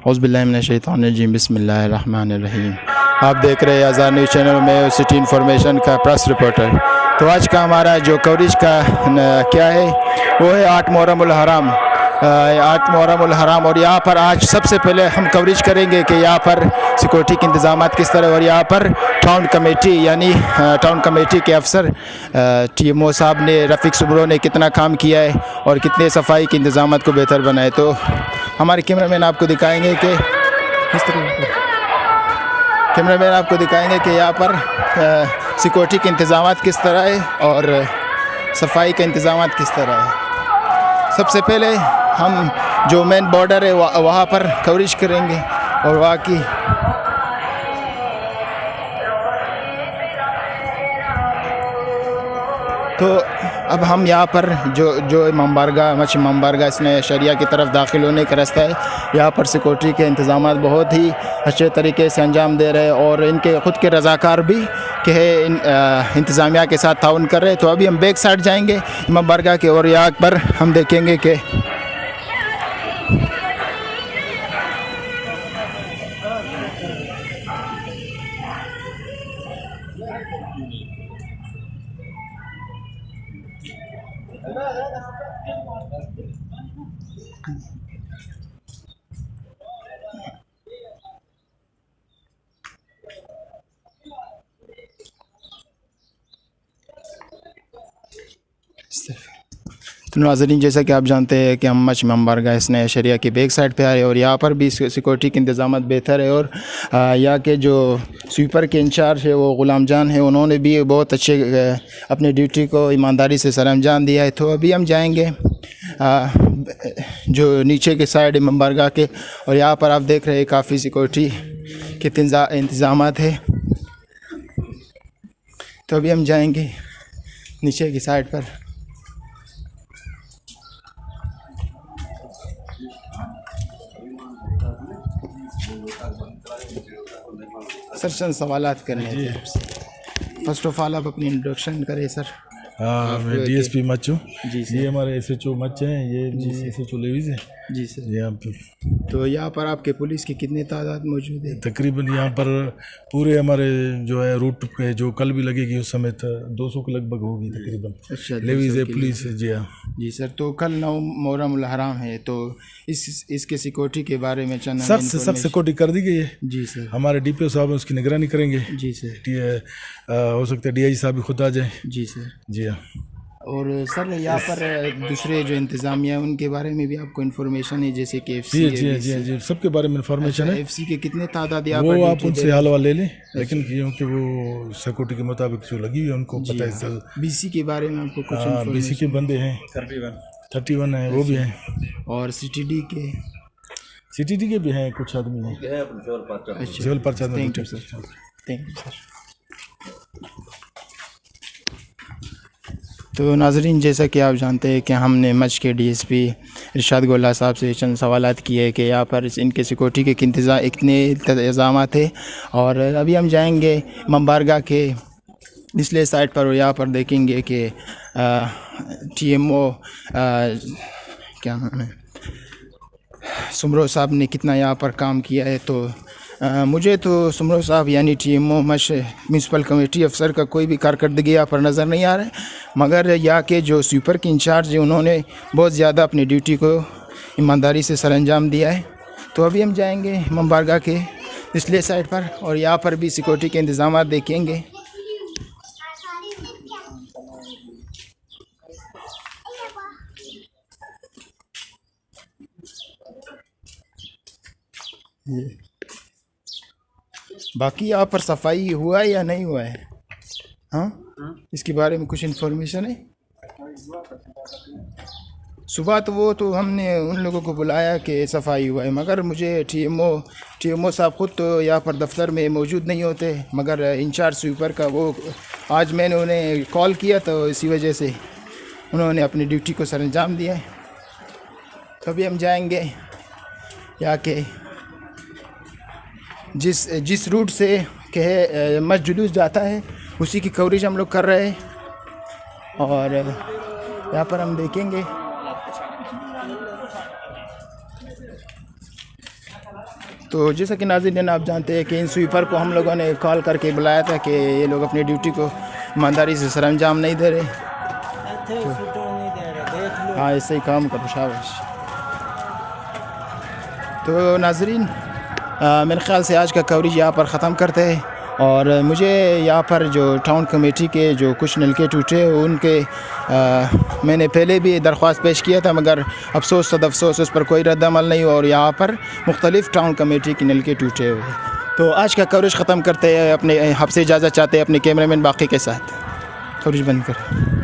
औज़ुबिल्लाहिमिनश्शैतानिर्रजीम बिस्मिल्लाहिर्रहमानिर्रहीम। आप देख रहे हैं आज़ाद न्यूज़ चैनल में सिटी इन्फॉर्मेशन का प्रेस रिपोर्टर। तो आज का हमारा जो कवरेज का क्या है वो है 8 मुहर्रमुल हराम, 8 मुहर्रमुल हराम। और यहाँ पर आज सबसे पहले हम कवरेज करेंगे कि यहाँ पर सिक्योरिटी के इंतज़ाम किस तरह, और यहाँ पर टाउन कमेटी यानी टाउन कमेटी के अफसर TMO साहब ने, रफ़ीक सुब्रो ने कितना काम किया है और कितने सफाई के इंतज़ाम को बेहतर बनाए। तो हमारे कैमरामैन आपको दिखाएंगे कि इस तरह कि यहाँ पर सिक्योरिटी के इंतज़ाम किस तरह है और सफाई का इंतज़ाम किस तरह है। सबसे पहले हम जो मेन बॉर्डर है वहाँ पर कवरेज करेंगे और वहाँ की तो अब हम यहाँ पर जो इमाम बारगाह इसने शरिया की तरफ दाखिल होने का रास्ता है, यहाँ पर सिक्योरिटी के इंतज़ाम बहुत ही अच्छे तरीके से अंजाम दे रहे हैं और इनके ख़ुद के रज़ाकार भी के इंतज़ामिया के साथ ताउन कर रहे हैं। तो अभी हम बैक साइड जाएंगे इमाम बारगाह के और यहाँ पर हम देखेंगे कि तो नाज़रीन, जैसा कि आप जानते हैं कि हम इमाम बारगाह इसने शरिया की बैक साइड पे आए और यहाँ पर भी सिक्योरिटी के इंतज़ाम बेहतर है। और यहाँ के जो स्वीपर के इंचार्ज है वो ग़ुलाम जान है, उन्होंने भी बहुत अच्छे अपनी ड्यूटी को ईमानदारी से सरअंजाम दिया है। तो अभी हम जाएंगे जो नीचे के साइड इमाम बारगाह के, और यहाँ पर आप देख रहे हैं काफ़ी सिक्योरिटी के इंतज़ाम है। तो अभी हम जाएंगे नीचे की साइड पर। सर चंद सवालात करने हैं। फर्स्ट ऑफ ऑल आप अपनी इंट्रोडक्शन करें सर। हाँ, मैं DSP मच हूँ जी सर। ये हमारे SHO मच हैं, ये SHO लेवीज है जी सर। यहाँ पर। तो यहाँ पर आपके पुलिस की कितनी तादाद मौजूद है? तकरीबन यहाँ पर पूरे हमारे जो है रूट पे जो कल भी लगेगी उस समय 200 के लगभग होगी तकरीबन। अच्छा, लेवीज है, पुलिस है। जी हाँ जी सर। तो कल 9 मुहर्रमुल हराम है, तो इसके सिक्योरिटी के बारे में चंद सब सिक्योरिटी कर दी गई है। जी सर। हमारे DPO साहब उसकी निगरानी करेंगे। जी सर। हो सकता है DIG साहब भी खुद आ जाए। जी सर। जी हाँ। और सर यहाँ पर दूसरे जो इंतज़ामिया है उनके बारे में भी आपको इन्फॉर्मेशन है, जैसे कि FC जी सबके बारे में इन्फॉर्मेशन है। FC के कितने तादाद वो आप उनसे हलवा ले लें, लेकिन क्योंकि वो सिक्योरिटी के मुताबिक जो लगी हुई है उनको पता है। BC के बारे में आपको कुछ? BC के बंदे हैं 31 है, वो भी हैं। और CTD के भी हैं, कुछ आदमी हैं। सिविल पर्चा। Thank you sir. तो नाजरीन, जैसा कि आप जानते हैं कि हमने मच के DSP इरशाद गोला साहब से चंद सवालात किए कि यहाँ पर इनके सिक्योरिटी के कितने इंतज़ाम थे। और अभी हम जाएंगे इमाम बारगाह के निचले साइड पर और यहाँ पर देखेंगे कि TMO क्या नाम है, सुमरो साहब ने कितना यहाँ पर काम किया है। तो मुझे तो सुमरो साहब यानी TMO म्यूनसिपल कमेटी अफसर का कोई भी कारकर्दगी यहाँ पर नज़र नहीं आ रहा है, मगर यहाँ के जो स्वीपर के इंचार्ज हैं उन्होंने बहुत ज़्यादा अपनी ड्यूटी को ईमानदारी से सरअंजाम दिया है। तो अभी हम जाएंगे इमाम बारगाह के पिछले साइड पर और यहाँ पर भी सिक्योरिटी के इंतज़ाम देखेंगे। बाकी यहाँ पर सफाई हुआ है या नहीं हुआ है? हाँ, इसके बारे में कुछ इन्फॉर्मेशन है? सुबह तो वो तो हमने उन लोगों को बुलाया कि सफाई हुआ है, मगर मुझे TMO साहब ख़ुद तो यहाँ पर दफ्तर में मौजूद नहीं होते, मगर इंचार्ज स्वीपर का वो आज मैंने उन्हें कॉल किया तो इसी वजह से उन्होंने अपनी ड्यूटी को सरअंजाम दिया है। तो अभी हम जाएंगे यहाँ के जिस रूट से के मस्जिद जुलूस जाता है उसी की कवरेज हम लोग कर रहे हैं। और यहाँ पर हम देखेंगे तो जैसा कि नाज़रीन आप जानते हैं कि इन स्वीपर को हम लोगों ने कॉल करके बुलाया था कि ये लोग अपनी ड्यूटी को ईमानदारी से सरअंजाम नहीं दे रहे। हाँ ऐसे ही काम करो, शाबाश। तो नाज़रीन मेरे ख़्याल से आज का कवरेज यहाँ पर ख़त्म करते हैं। और मुझे यहाँ पर जो टाउन कमेटी के जो कुछ नलके टूटे उनके मैंने पहले भी दरख्वास्त पेश किया था, मगर अफसोस सद अफसोस उस पर कोई रद्दअमल नहीं। और यहाँ पर मुख्तलिफ़ टाउन कमेटी के नलके टूटे हुए। तो आज का कवरेज ख़त्म करते हैं, अपने आपसे इजाज़त चाहते हैं अपने कैमरामैन बाकी के साथ। कवरेज बंद कर।